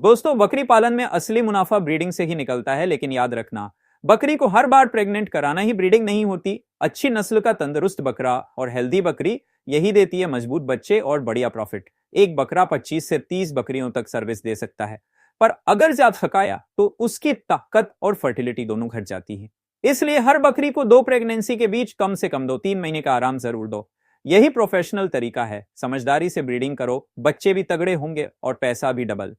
दोस्तों, बकरी पालन में असली मुनाफा ब्रीडिंग से ही निकलता है, लेकिन याद रखना, बकरी को हर बार प्रेग्नेंट कराना ही ब्रीडिंग नहीं होती। अच्छी नस्ल का तंदुरुस्त बकरा और हेल्दी बकरी यही देती है मजबूत बच्चे और बढ़िया प्रॉफिट। एक बकरा 25 से 30 बकरियों तक सर्विस दे सकता है, पर अगर ज्यादा थकाया तो उसकी ताकत और फर्टिलिटी दोनों घट जाती है। इसलिए हर बकरी को 2 प्रेगनेंसी के बीच कम से कम 2-3 महीने का आराम जरूर दो। यही प्रोफेशनल तरीका है। समझदारी से ब्रीडिंग करो, बच्चे भी तगड़े होंगे और पैसा भी डबल।